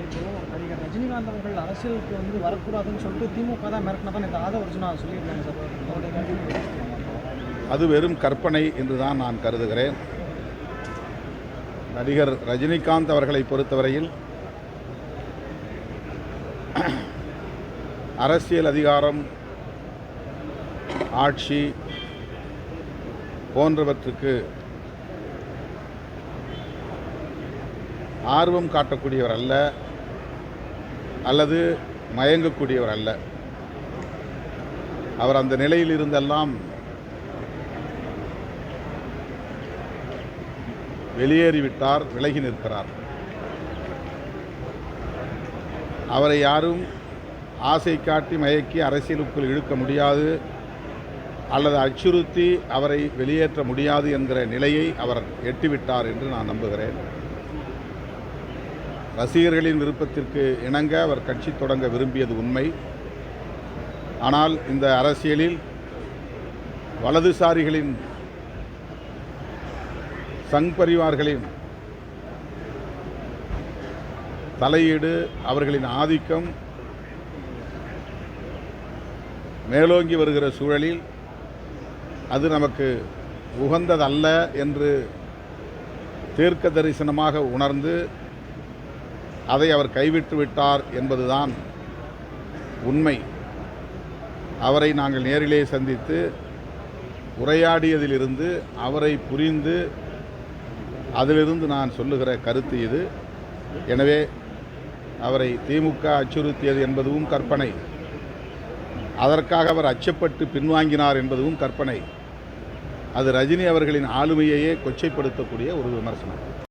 இப்போ நடிகர் ரஜினிகாந்த் அவர்கள் அரசியலுக்கு வரக்கூடாதுன்னு சொல்லிட்டு திமுக தான் மிரட்டினதா இந்த ஆதவர்ஜுனா சொல்லியிருக்காங்க சார். அவருடைய கருத்து அது வெறும் கற்பனை என்று தான் நான் கருதுகிறேன். நடிகர் ரஜினிகாந்த் அவர்களை பொறுத்தவரையில் அரசியல் அதிகாரம், ஆட்சி போன்றவற்றுக்கு ஆர்வம் காட்டக்கூடியவர் அல்ல, அல்லது மயங்கக்கூடியவர் அல்ல. அவர் அந்த நிலையில் இருந்தெல்லாம் வெளியேறிவிட்டார், விலகி நிற்கிறார். அவரை யாரும் ஆசை காட்டி மயக்கி அரசியலுக்குள் இழுக்க முடியாது அல்லது அச்சுறுத்தி அவரை வெளியேற்ற முடியாது என்கிற நிலையை அவர் எட்டிவிட்டார் என்று நான் நம்புகிறேன். ரசிகர்களின் விருப்பத்திற்கு இணங்க அவர் கட்சி தொடங்க விரும்பியது உண்மை. ஆனால் இந்த அரசியலில் வலதுசாரிகளின், சங் பரிவார்களின் தலையீடு, அவர்களின் ஆதிக்கம் மேலோங்கி வருகிற சூழலில் அது நமக்கு உகந்ததல்ல என்று தீர்க்க தரிசனமாக உணர்ந்து அதை அவர் கைவிட்டு விட்டார் என்பதுதான் உண்மை. அவரை நாங்கள் நேரிலே சந்தித்து உரையாடியதிலிருந்து, அவரை புரிந்து அதிலிருந்து நான் சொல்லுகிற கருத்து இது. எனவே அவரை திமுக அச்சுறுத்தியது என்பதும் கற்பனை, அதற்காக அவர் அச்சப்பட்டு பின்வாங்கினார் என்பதும் கற்பனை. அது ரஜினி அவர்களின் ஆளுமையையே கொச்சைப்படுத்தக்கூடிய ஒரு விமர்சனம்.